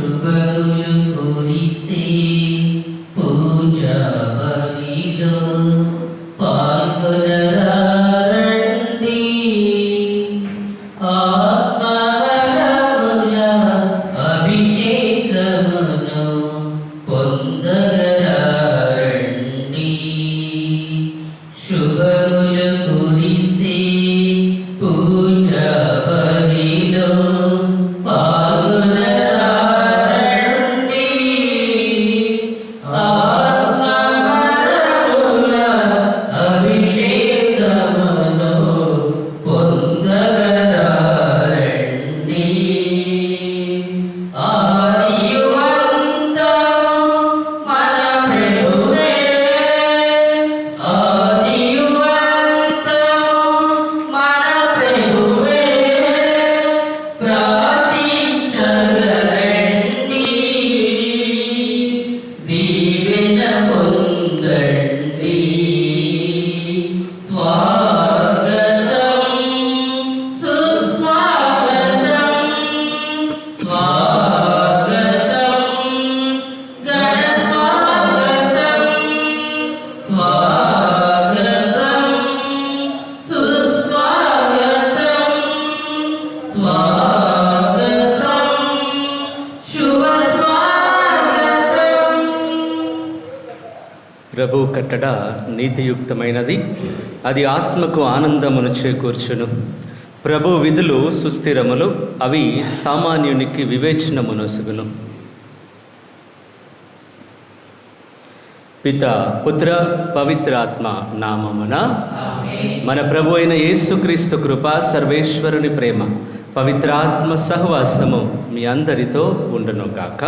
శుభములు కురిసే పూజా బలిలో పాల్గొనరారండి. ఆత్మవరముల అభిషేకమును పొందగరారండి. శుభములు కురిసే పూజా బలిలో పాల్గొనరారండి. ఆత్మవరముల అభిషేకమును పొందగరారండి. ఆదియు అంతము మన ప్రభువే, ఆదియు అంతము మన ప్రభువే, ప్రార్థించగరండి. దీవెన పొందండి. స్వాగతం సుస్వాగతం, స్వాగతం గణ స్వాగతం, స్వాగతం సుస్వాగతం, స్వాగతం శుభ స్వాగతం. ప్రభు కట్టడ నీతియుక్తమైనది, అది ఆత్మకు ఆనందమును చేకూర్చును. ప్రభు విధులు సుస్థిరములు, అవి సామాన్యునికి వివేచనమునొసగును. పిత పుత్ర పవిత్రాత్మ నామమున మన ప్రభు అయిన యేసుక్రీస్తు కృప, సర్వేశ్వరుని ప్రేమ, పవిత్రాత్మ సహవాసము మీ అందరితో ఉండును గాక.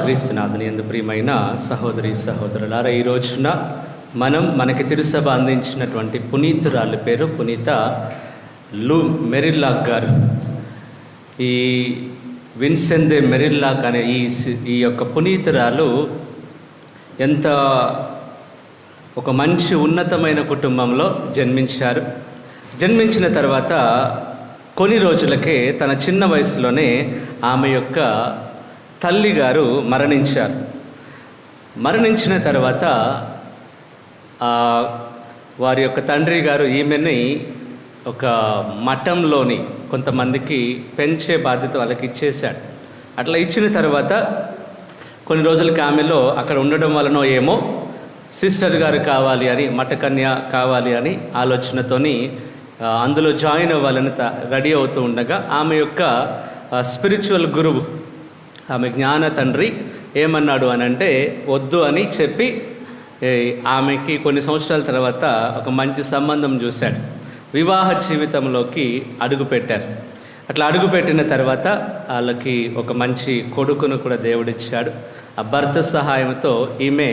క్రీస్తునాథుని యందు ప్రియమైన సహోదరి సహోదరులారా, ఈ రోజున మనకి తిరుసభ అందించినటువంటి పునీతురాలి పేరు పునీత లూ మెరిల్లాక్ గారు. ఈ విన్సెంట్ దే మెరిల్లాక్ అనే ఈ యొక్క పునీతురాలు ఎంత ఒక మంచి ఉన్నతమైన కుటుంబంలో జన్మించారు. జన్మించిన తర్వాత కొన్ని రోజులకే తన చిన్న వయసులోనే ఆమె యొక్క తల్లిగారు మరణించారు. మరణించిన తర్వాత వారి యొక్క తండ్రి గారు ఈమెని ఒక మఠంలోని కొంతమందికి పెంచే బాధ్యత వాళ్ళకి ఇచ్చేశాడు. అట్లా ఇచ్చిన తర్వాత కొన్ని రోజులకి ఆమెలో అక్కడ ఉండడం వలనో ఏమో సిస్టర్ గారు కావాలి అని, మఠకన్య కావాలి అని ఆలోచనతోని అందులో జాయిన్ అవ్వాలని రెడీ అవుతూ ఉండగా ఆమె యొక్క స్పిరిచువల్ గురువు, ఆమె జ్ఞాన తండ్రి ఏమన్నాడు అని అంటే వద్దు అని చెప్పి ఆమెకి కొన్ని సంవత్సరాల తర్వాత ఒక మంచి సంబంధం చూశాడు. వివాహ జీవితంలోకి అడుగుపెట్టారు. అట్లా అడుగుపెట్టిన తర్వాత వాళ్ళకి ఒక మంచి కొడుకును కూడా దేవుడిచ్చాడు. ఆ భర్త సహాయంతో ఈమె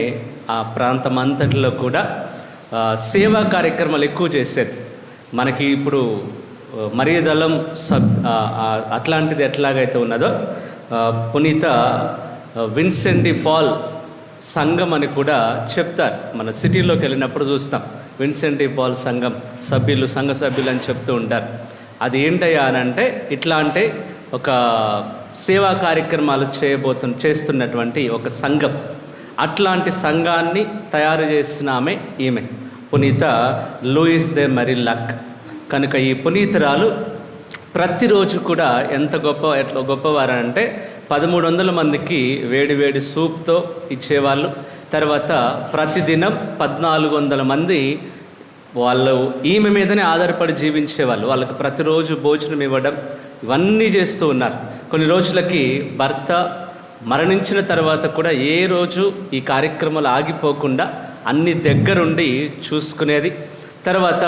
ఆ ప్రాంతం అంతటిలో కూడా సేవా కార్యక్రమాలు ఎక్కువ చేసేది. మనకి ఇప్పుడు మరియదళం అట్లాంటిది ఎట్లాగైతే ఉన్నదో పునీత విన్సెంట్ డి పాల్ సంఘం అని కూడా చెప్తారు. మన సిటీలోకి వెళ్ళినప్పుడు చూస్తాం విన్సెంట్ డి పాల్ సంఘం సభ్యులు, సంఘ సభ్యులు అని చెప్తూ ఉంటారు. అది ఏంటయ్యా అని అంటే ఇట్లా అంటే ఒక సేవా కార్యక్రమాలు చేస్తున్నటువంటి ఒక సంఘం. అట్లాంటి సంఘాన్ని తయారు చేసిన ఆమె ఈమె పునీత లూయిస్ దే మెరిల్లాక్. కనుక ఈ పునీతురాలు ప్రతిరోజు కూడా ఎంత గొప్పవారంటే 1300 మందికి వేడి వేడి సూప్తో ఇచ్చేవాళ్ళు. తర్వాత ప్రతిదినం 1400 మంది వాళ్ళు ఈమె మీదనే ఆధారపడి జీవించేవాళ్ళు. వాళ్ళకి ప్రతిరోజు భోజనం ఇవ్వడం ఇవన్నీ చేస్తూ ఉన్నారు. కొన్ని రోజులకి భర్త మరణించిన తర్వాత కూడా ఏ రోజు ఈ కార్యక్రమాలు ఆగిపోకుండా అన్ని దగ్గరుండి చూసుకునేది. తర్వాత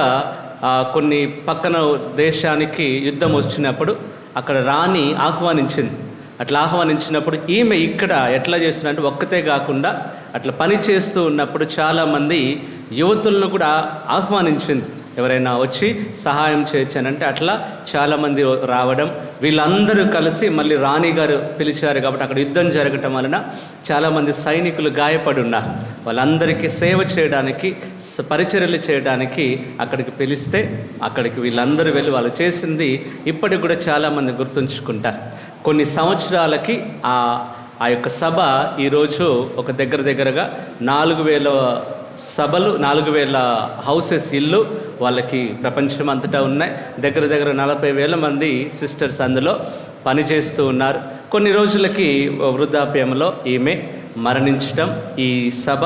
కొన్ని పక్కన దేశానికి యుద్ధం వచ్చినప్పుడు అక్కడ రాణి ఆహ్వానించింది. అట్లా ఆహ్వానించినప్పుడు ఈమె ఇక్కడ ఎట్లా చేస్తున్నట్టు ఒక్కతే కాకుండా అట్లా పని చేస్తూ ఉన్నప్పుడు చాలామంది యువతులను కూడా ఆహ్వానించింది. ఎవరైనా వచ్చి సహాయం చేయొచ్చానంటే అట్లా చాలామంది రావడం, వీళ్ళందరూ కలిసి మళ్ళీ రాణి గారు పిలిచారు కాబట్టి అక్కడ యుద్ధం జరగటం వలన చాలామంది సైనికులు గాయపడి ఉన్నారు. వాళ్ళందరికీ సేవ చేయడానికి, పరిచర్యలు చేయడానికి అక్కడికి పిలిస్తే అక్కడికి వీళ్ళందరూ వెళ్ళి వాళ్ళు చేసింది ఇప్పటికి కూడా చాలామంది గుర్తుంచుకుంటారు. కొన్ని సంవత్సరాలకి ఆ యొక్క సభ ఈరోజు ఒక దగ్గరగా 4,000 సభలు, 4,000 హౌసెస్, ఇల్లు వాళ్ళకి ప్రపంచం అంతటా ఉన్నాయి. దగ్గర 40,000 మంది సిస్టర్స్ అందులో పనిచేస్తూ ఉన్నారు. కొన్ని రోజులకి వృద్ధాప్యంలో ఈమె మరణించటం, ఈ సభ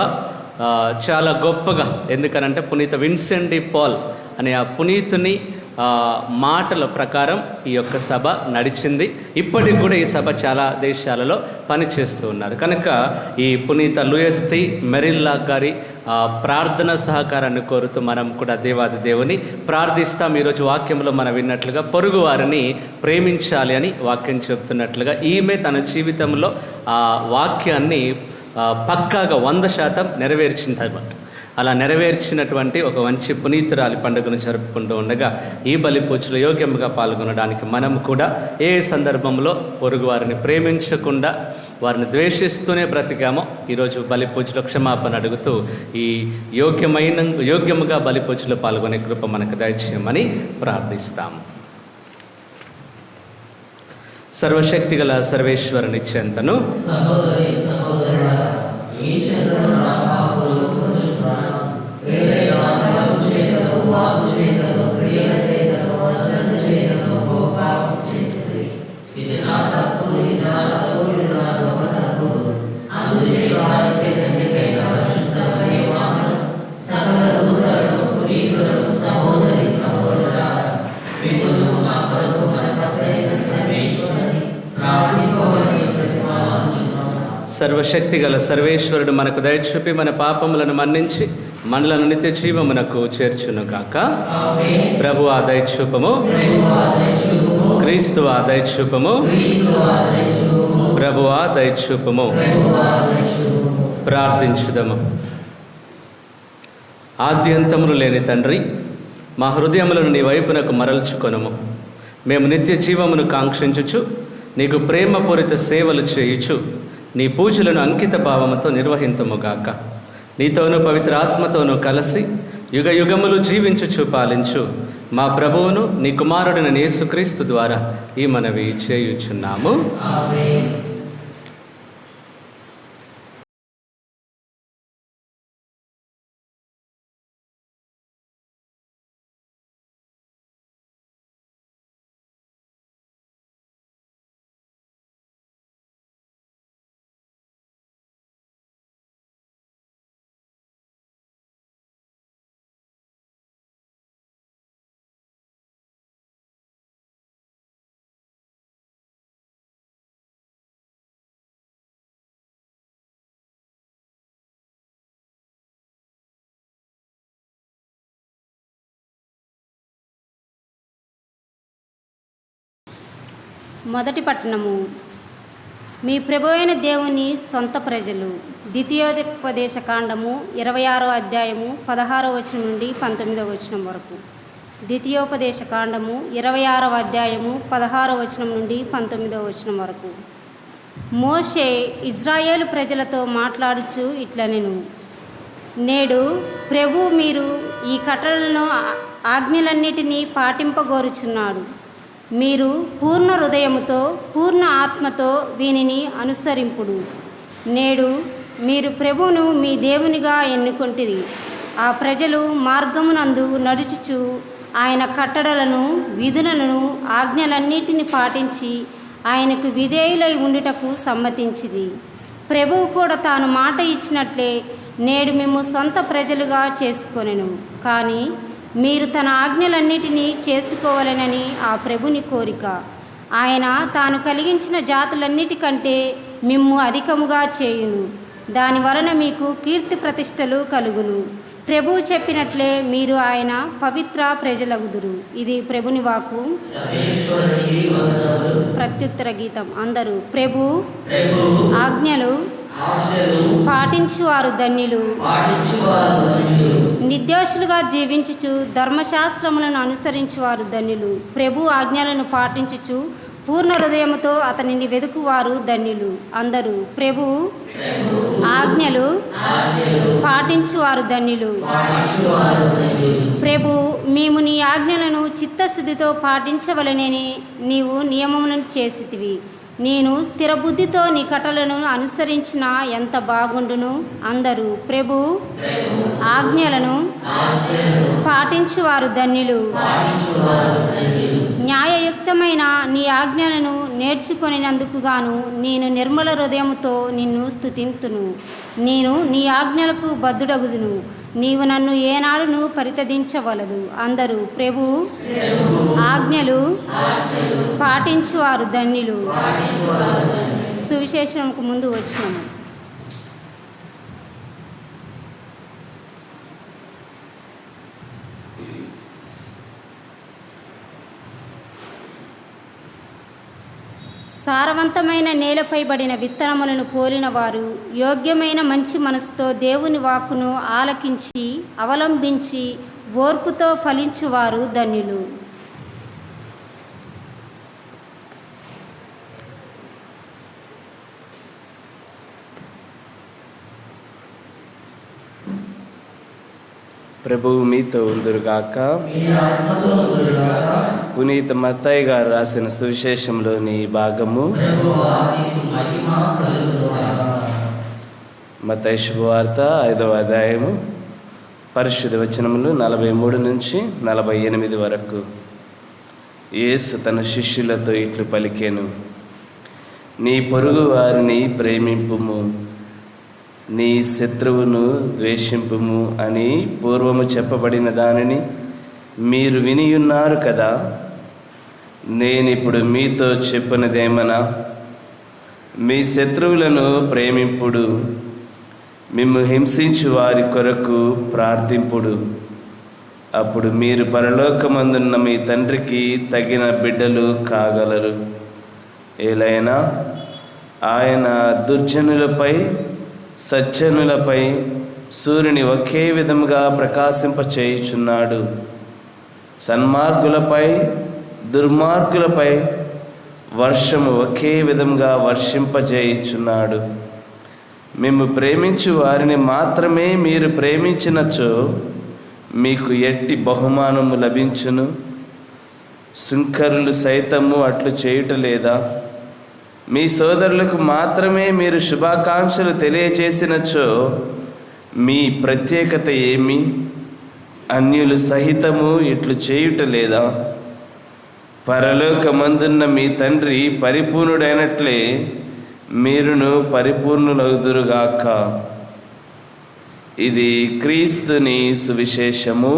చాలా గొప్పగా, ఎందుకనంటే పునీత విన్సెంట్ డి పాల్ అనే ఆ పునీతుని మాటల ప్రకారం ఈ యొక్క సభ నడిచింది. ఇప్పటికి కూడా ఈ సభ చాలా దేశాలలో పనిచేస్తూ ఉన్నారు. కనుక ఈ పునీత లూయస్ ది మెరిల్లాక్ గారి ప్రార్థన సహకారాన్ని కోరుతూ మనం కూడా దేవాది దేవుని ప్రార్థిస్తాం. ఈరోజు వాక్యంలో మనం విన్నట్లుగా పొరుగు వారిని ప్రేమించాలి అని వాక్యం చెప్తున్నట్లుగా ఈమె తన జీవితంలో ఆ వాక్యాన్ని పక్కాగా 100% నెరవేర్చిందన్నమాట. అలా నెరవేర్చినటువంటి ఒక మంచి పునీతురాలి పండుగను జరుపుకుంటూ ఉండగా ఈ బలి పూజలో యోగ్యముగా పాల్గొనడానికి మనం కూడా ఏ సందర్భంలో పొరుగు వారిని ప్రేమించకుండా వారిని ద్వేషిస్తూనే బ్రతికామో ఈరోజు బలి పూజలో క్షమాపణ అడుగుతూ ఈ యోగ్యముగా బలి పూజలో పాల్గొనే కృప మనకు దయచేయమని ప్రార్థిస్తాము. సర్వశక్తిగల సర్వేశ్వరుని చెంతను సహోదరి సహోదరులారా, మీ చెంతను నా పాపములు కొంచెమున్నాను. వేలైన చేతను, వాకు చేతను, క్రియల చేతను, అశ్రద్ధ చేతను ఓ పాపం చేసింది. ఇది నా తప్పు, ఇది నా తప్పు, ఇది నా గొప్ప తప్పు. అందుచేత తండ్రిపైన పరిశుద్ధమనే వాను సకల దూతలను, పునీతులను, సహోదరి సహోదరులారా, మిమ్మును మా కొరకు మన కర్తయైన సర్వేశ్వరుని ప్రార్థింపవలెనని ప్రతిమానుచున్నాను. సర్వశక్తి గల సర్వేశ్వరుడు మనకు దయచూపి మన పాపములను మన్నించి మనలను నిత్య జీవమునకు చేర్చును గాక. ప్రభు ఆ దయచూపము, క్రీస్తు ఆ దయచూపము, ప్రభు ఆ దయచూపము. ప్రార్థించుదము. ఆద్యంతములు లేని తండ్రి, మా హృదయములను నీ వైపునకు మరల్చుకొనుము. మేము నిత్య జీవమును కాంక్షించుచు నీకు ప్రేమపూరిత సేవలు చేయుచు నీ పూజలను అంకిత భావముతో నిర్వహింతుముగాక. నీతోనూ పవిత్ర ఆత్మతోనూ కలిసి యుగ యుగములు జీవించుచు పాలించు మా ప్రభువును నీ కుమారుడైన యేసుక్రీస్తు ద్వారా ఈ మనవి చేయుచున్నాము. ఆమేన్. మొదటి పట్టణము. మీ ప్రభువైన దేవుని సొంత ప్రజలు. ద్వితీయోపదేశ కాండము 26వ అధ్యాయము 16వ వచనం నుండి 19వ వచనం వరకు. ద్వితీయోపదేశ కాండము 26వ అధ్యాయము 16వ వచనం నుండి 19వ వచనం వరకు. మోషే ఇజ్రాయేలు ప్రజలతో మాట్లాడుచు ఇట్లనెను, నేడు ప్రభు మీరు ఈ కట్టడలను ఆజ్ఞలన్నిటినీ పాటింపగోరుచున్నాడు. మీరు పూర్ణ హృదయముతో పూర్ణ ఆత్మతో వీనిని అనుసరింపుడు. నేడు మీరు ప్రభువును మీ దేవునిగా ఎన్నుకొంటిరి. ఆ ప్రజలు మార్గమునందు నడుచుచు ఆయన కట్టడలను, విధులను, ఆజ్ఞలన్నిటిని పాటించి ఆయనకు విధేయులై ఉండుటకు సమ్మతించిరి. ప్రభువు కూడా తాను మాట ఇచ్చినట్లే నేడు మేము సొంత ప్రజలుగా చేసుకొనెను. కానీ మీరు తన ఆజ్ఞలన్నిటినీ చేసుకోవాలనని ఆ ప్రభుని కోరిక. ఆయన తాను కలిగించిన జాతులన్నిటికంటే మిమ్ము అధికముగా చేయును. దాని వలన మీకు కీర్తి ప్రతిష్టలు కలుగును. ప్రభువు చెప్పినట్లే మీరు ఆయన పవిత్ర ప్రజలగుదురు. ఇది ప్రభుని వాక్కు. ప్రత్యుత్తర గీతం. అందరూ ప్రభు ఆజ్ఞలు పాటించువారు ధన్యులు. నిర్దోషులుగా జీవించుచు ధర్మశాస్త్రములను అనుసరించువారు ధన్యులు. ప్రభు ఆజ్ఞలను పాటించుచు పూర్ణ హృదయముతో అతనిని వెదుకువారు ధన్యులు. అందరూ ప్రభు ఆజ్ఞలు పాటించువారు ధన్యులు. ప్రభు మేము నీ ఆజ్ఞలను చిత్తశుద్ధితో పాటించవలనని నీవు నియమములను చేసితివి. నేను స్థిర బుద్ధితో నీ కట్టలను అనుసరించిన ఎంత బాగుండును. అందరూ ప్రభు ఆజ్ఞలను పాటించువారు ధన్యులు. న్యాయయుక్తమైన నీ ఆజ్ఞలను నేర్చుకొనినందుకు గాను నేను నిర్మల హృదయముతో నిన్ను స్తుతింతును. నేను నీ ఆజ్ఞలకు బద్ధుడగుదును. నీవు నన్ను ఏనాడును పరితదించవలదు. అందరూ ప్రభు ఆజ్ఞలు పాటించువారు ధన్యులు. సువిశేషంకు ముందు వచ్చినాము. సారవంతమైన నేలపై పడిన విత్తనములను పోలిన వారు యోగ్యమైన మంచి మనసుతో దేవుని వాక్కును ఆలకించి అవలంబించి ఓర్పుతో ఫలించువారు ధన్యులు. ప్రభువు మీతో ఉందురుగాక. పునీత మత్తయి గారు రాసిన సువిశేషంలోని భాగము. మత్తయి శుభవార్త 5వ అధ్యాయము పరిశుద్ధ వచనములు 43 నుంచి 48 వరకు. యేసు తన శిష్యులతో ఇట్లు పలికెను: నీ పొరుగు వారిని ప్రేమింపుము, నీ శత్రువును ద్వేషింపుము అని పూర్వము చెప్పబడిన దానిని మీరు వినియున్నారు కదా. నేనిప్పుడు మీతో చెప్పినదేమనా, మీ శత్రువులను ప్రేమింపుడు, మిమ్ము హింసించు వారి కొరకు ప్రార్థింపుడు. అప్పుడు మీరు పరలోకమందున్న మీ తండ్రికి తగిన బిడ్డలు కాగలరు. ఏలైనా ఆయన దుర్జనులపై సజ్జనులపై సూర్యుని ఒకే విధముగా ప్రకాశింపచేయుచున్నాడు. సన్మార్గులపై దుర్మార్గులపై వర్షము ఒకే విధంగా వర్షింపజేయుచున్నాడు. మేము ప్రేమించు వారిని మాత్రమే మీరు ప్రేమించినచో మీకు ఎట్టి బహుమానము లభించును. సుంకరులు సైతము అట్లు చేయుటలేదా? మీ సోదరులకు మాత్రమే మీరు శుభాకాంక్షలు తెలియజేసినచో మీ ప్రత్యేకత ఏమి? అన్యులు సహితము ఇట్లు చేయుటలేదా? పరలోకమందున్న మీ తండ్రి పరిపూర్ణుడైనట్లే మీరును పరిపూర్ణులగుదురుగాక. ఇది క్రీస్తుని సువిశేషము.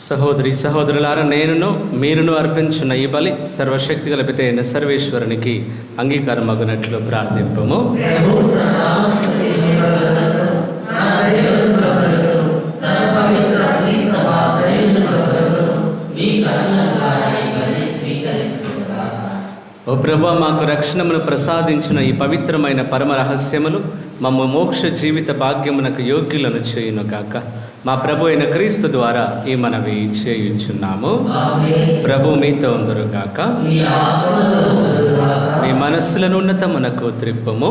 సహోదరి సహోదరులారా, నేనును మీరును అర్పించిన ఈ బలి సర్వశక్తి గల అయిన సర్వేశ్వరునికి అంగీకారమగునట్లు ప్రార్థింపము. ఓ ప్రభా, మాకు రక్షణమును ప్రసాదించిన ఈ పవిత్రమైన పరమ రహస్యములు మమ్మ మోక్ష జీవిత భాగ్యమునకు యోగ్యులను చేయును గాక. మా ప్రభు అయిన క్రీస్తు ద్వారా ఈ మనవి చేయుచున్నాము. ప్రభు మీతో ఉందరు గాక. మీ మనస్సులను ఉన్నతమునకు త్రిప్పుము.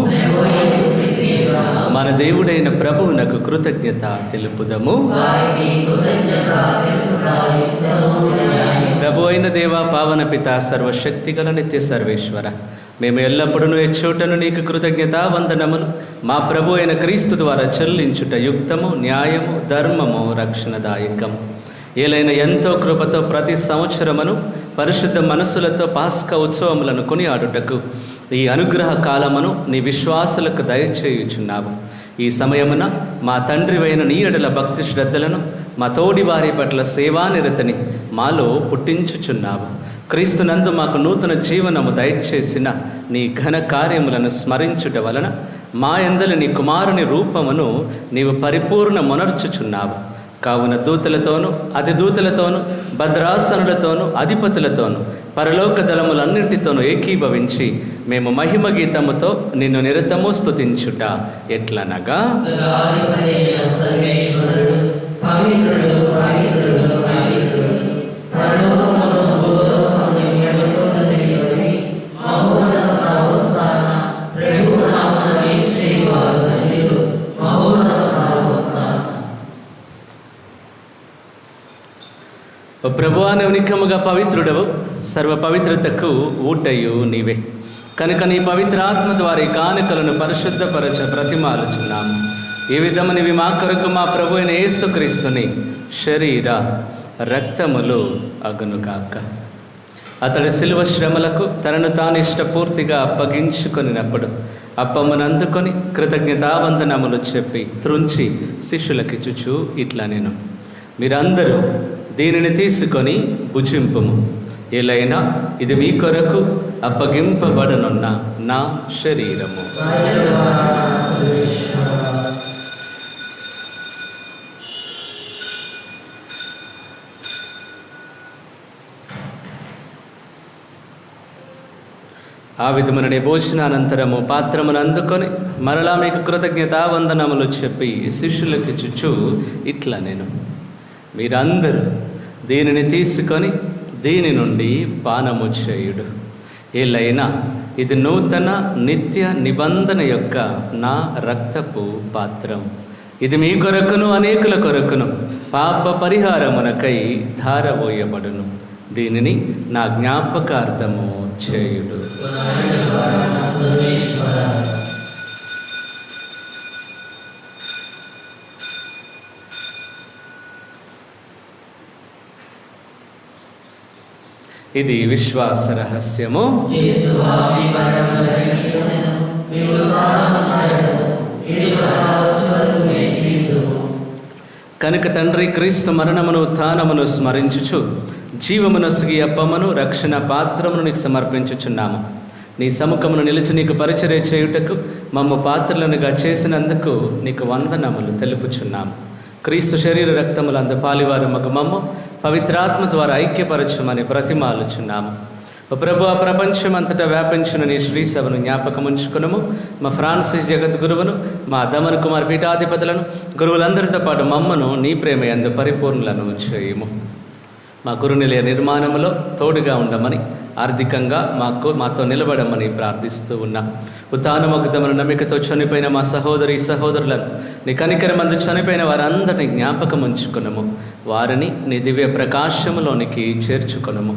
మన దేవుడైన ప్రభువునకు కృతజ్ఞత తెలుపుదము. ప్రభు అయిన దేవా, పావన పిత, సర్వశక్తిగల నిత్య సర్వేశ్వర, మేము ఎల్లప్పుడూ ఎచ్చోటను నీకు కృతజ్ఞత వందనములు మా ప్రభు అయిన క్రీస్తు ద్వారా చెల్లించుట యుక్తము, న్యాయము, ధర్మము, రక్షణదాయకము. ఏలైన ఎంతో కృపతో ప్రతి సంవత్సరమును పరిశుద్ధ మనస్సులతో పాస్కా ఉత్సవములను కొనియాడుటకు ఈ అనుగ్రహ కాలమును నీ విశ్వాసులకు దయచేయుచున్నావు. ఈ సమయమున మా తండ్రివైన నీ ఎడల భక్తి శ్రద్ధలను, మా తోడి వారి పట్ల సేవానిరతిని మాలో పుట్టించుచున్నావు. క్రీస్తునందు మాకు నూతన జీవనము దయచేసిన నీ ఘన కార్యములను స్మరించుట వలన మా యందలి నీ కుమారుని రూపమును నీవు పరిపూర్ణమునర్చుచున్నావు. కావున దూతలతోనూ అతిదూతలతోనూ భద్రాసనులతోనూ అధిపతులతోనూ పరలోక దళములన్నింటితోనూ ఏకీభవించి మేము మహిమ గీతముతో నిన్ను నిరతము స్తుతించుట ఎట్లనగా, ప్రభువా, నికముగా పవిత్రుడవు, సర్వ పవిత్రతకు ఊటయు నీవే. కనుక నీ పవిత్ర ఆత్మ ద్వారా ఈ కానుకలను పరిశుద్ధపరచ ప్రతిమాలుచున్నాము. ఈ విధమునివి మా కొరకు మా ప్రభు అయిన యేసుక్రీస్తుని శరీర రక్తములు అగునుగాక. అతడు శిలువ శ్రమలకు తనను తాను ఇష్టపూర్తిగా అప్పగించుకొనినప్పుడు అప్పమును అందుకొని కృతజ్ఞతావందనములు చెప్పి త్రుంచి శిష్యులకిచ్చుచు ఇట్లా నేను, మీరందరూ దీనిని తీసుకొని భుజింపుము. ఎలైనా ఇది మీ కొరకు అప్పగింపబడనున్న నా శరీరము. ఆ విధముననే భోజనానంతరము పాత్రమును అందుకొని మరలా మీకు కృతజ్ఞతావందనములు చెప్పి శిష్యులకు చుట్టూ ఇట్లా నేను, మీరందరూ దీనిని తీసుకొని దీని నుండి పానము చేయుడు. ఏలైనా ఇది నూతన నిత్య నిబంధన యొక్క నా రక్తపు పాత్రం. ఇది మీ కొరకును అనేకుల కొరకును పాప పరిహారమునకై ధారపోయబడును. దీనిని నా జ్ఞాపకార్థము చేయుడు. ఇది విశ్వాస రహస్యము. కనుక తండ్రి, క్రీస్తు మరణమును ఉత్థానమును స్మరించుచు జీవమునొసగి అప్పమును రక్షణ పాత్రమును నీకు సమర్పించుచున్నాము. నీ సముఖమును నిలిచి నీకు పరిచర్య చేయుటకు మమ్ము పాత్రలనుగా చేసినందుకు నీకు వందనములు తెలుపుచున్నాము. క్రీస్తు శరీర రక్తములందు పాలివారు మగ మమ్ము పవిత్రాత్మ ద్వారా ఐక్యపరచమని ప్రతిమాలుచున్నాము. ప్రభువా, ప్రపంచమంతటా వ్యాపించిన నీ శ్రీసభను జ్ఞాపకముంచుకునము. మా ఫ్రాన్సిస్ జగద్గురువును, మా దమన్ కుమార్ పీఠాధిపతులను, గురువులందరితో పాటు మమ్మను నీ ప్రేమ యందు పరిపూర్ణులను చేయము. మా గురునిలయ నిర్మాణములో తోడుగా ఉండమని, ఆర్థికంగా మాతో నిలబడమని ప్రార్థిస్తూ ఉన్నాం. ఉత్థానమగ్ధమును నమ్మికతో చనిపోయిన మా సహోదరి సహోదరులను, నీ కనికరమందు చనిపోయిన వారందరినీ జ్ఞాపకం ఉంచుకునము. వారిని నీ దివ్య ప్రకాశములోనికి చేర్చుకొనము.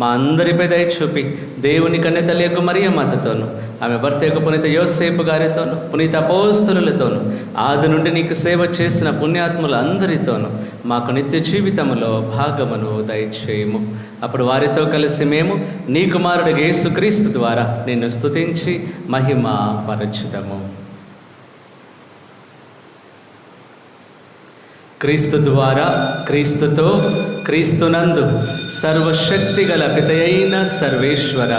మా అందరిపై దయ చూపి దేవుని కన్య తల్లి యొక్క మరియ మాతతోను, ఆమె భర్త యొక్క పునీత యోసేపు గారితోను, పునీత అపోస్తలులతోను, ఆది నుండి నీకు సేవ చేసిన పుణ్యాత్ముల అందరితోనూ మాకు నిత్య జీవితములో భాగమును దయచేయము. అప్పుడు వారితో కలిసి మేము నీ కుమారుడు యేసుక్రీస్తు ద్వారా నిన్ను స్తుతించి మహిమ పరచుదము. క్రీస్తు ద్వారా, క్రీస్తుతో, క్రీస్తునందు సర్వశక్తి గల పితయైన సర్వేశ్వర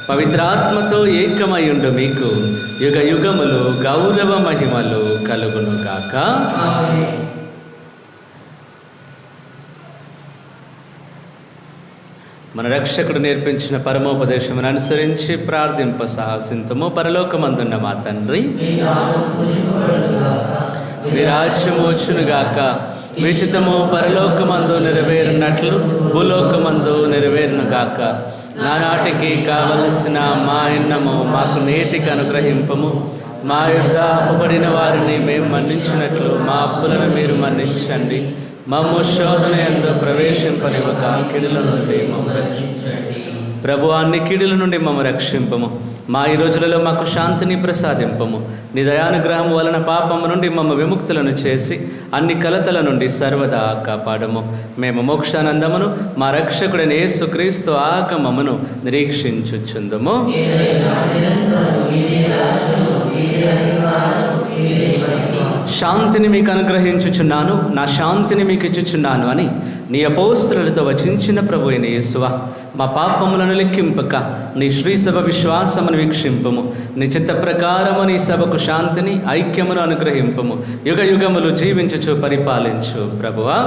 పవిత్రాత్మతో ఏకమయుండు మీకు యుగ యుగములు గౌరవ మహిమలు కలుగునుగాక. మన రక్షకుడు నేర్పించిన పరమోపదేశమును అనుసరించి ప్రార్థింప సాహసింతము. పరలోకమందున్న మా తండ్రి, మీ రాజ్యము వచ్చునుగాక, మీ చిత్తము పరలోకమందు నెరవేరునట్లు భూలోకమందు నెరవేరునుగాక. నానాటికి కావలసిన మా అన్నము మాకు నేటికి అనుగ్రహింపము. మా యొద్ద అప్పుబడిన వారిని మేము మన్నించినట్లు మా అప్పులను మీరు మన్నించండి. మమ్ము శోధన యందు ప్రవేశింపనివ్వక కీడుల నుండి మమ్ము రక్షించండి. ప్రభు, అన్ని కీడుల నుండి మమ్ము రక్షింపము. మా ఈ రోజులలో మాకు శాంతిని ప్రసాదింపము. నీ దయానుగ్రహం వలన పాపము నుండి మమ్మ విముక్తులను చేసి అన్ని కలతల నుండి సర్వదా కాపాడము. మేము మోక్షానందమును మా రక్షకుడైన యేసుక్రీస్తు ఆగమమును నిరీక్షించుచుందుము. శాంతిని మీకు అనుగ్రహించుచున్నాను, నా శాంతిని మీకు ఇచ్చుచున్నాను అని నీ అపోస్తలులతో వచించిన ప్రభు అయిన యేసువా, మా పాపములను లెక్కింపక నీ శ్రీసభ విశ్వాసమును వీక్షింపము. నీ చిత్త ప్రకారము నీ సభకు శాంతిని ఐక్యమును అనుగ్రహింపము. యుగ యుగములు జీవించుచు పరిపాలించు ప్రభువా.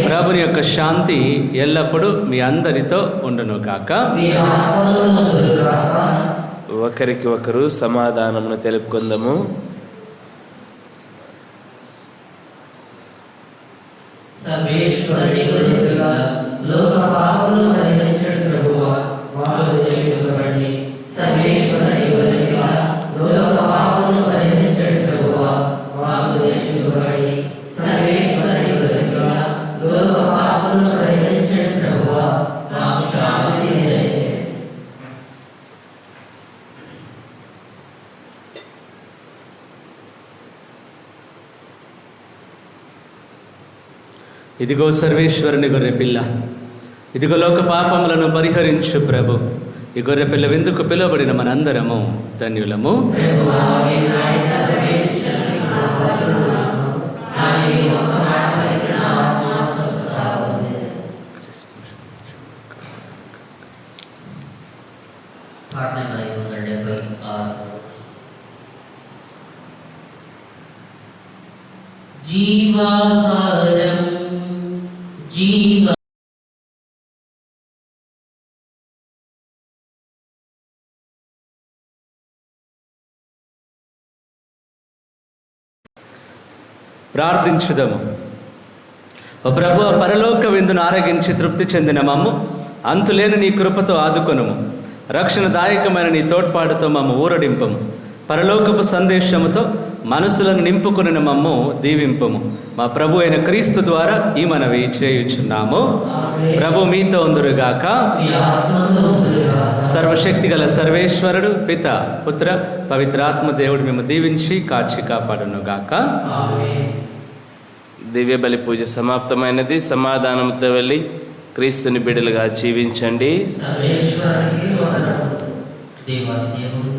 ప్రభుని యొక్క శాంతి ఎల్లప్పుడూ మీ అందరితో ఉండును గాక. ఒకరికి ఒకరు సమాధానమును తెలుపుకుందాము. సర్వేశ్వరుని గొర్రెపిల్ల, లోక పాపములను పరిహరించడు ప్రభువా, మాకు దయచూపండి. సర్వేశ్వరుని గొర్రెపిల్ల, లోక పాపములను పరిహరించడు ప్రభువా, మాకు దయచూపండి. సర్వేశ్వరుని గొర్రెపిల్ల, లోక పాపములను పరిహరించడు ప్రభువా, మాకు శాంతిని దయచేయండి. ఇదిగో సర్వేశ్వరుని గొర్రెపిల్ల, ఇదిగో లోక పాపములను పరిహరించు ప్రభు. ఈ గొర్రెపిల్ల విందుకు పిలువబడిన మనందరము ధన్యులము. జీవాహారం జీవ ప్రార్థించుదము. ఓ ప్రభు, పరలోక విందును ఆరగించి తృప్తి చెందిన మమ్ము అంతులేని నీ కృపతో ఆదుకొనుము. రక్షణదాయకమైన నీ తోడ్పాటుతో మమ్ము ఊరడింపము. పరలోకపు సందేశముతో మనసులను నింపుకొనిన మమ్ము దీవింపము. మా ప్రభు అయిన క్రీస్తు ద్వారా ఈ మనవి చేయుచున్నాము. ప్రభు మీతో ఉందురుగాక. సర్వశక్తి గల సర్వేశ్వరుడు పిత, పుత్ర, పవిత్రాత్మ దేవుడు మేము దీవించి కాచి కాపాడునుగాక. దివ్య బలి పూజ సమాప్తమైనది. సమాధానంతో వెళ్ళి క్రీస్తుని బిడ్డలుగా జీవించండి. సర్వేశ్వరునికి వందనములు. దేవాది దేవుడు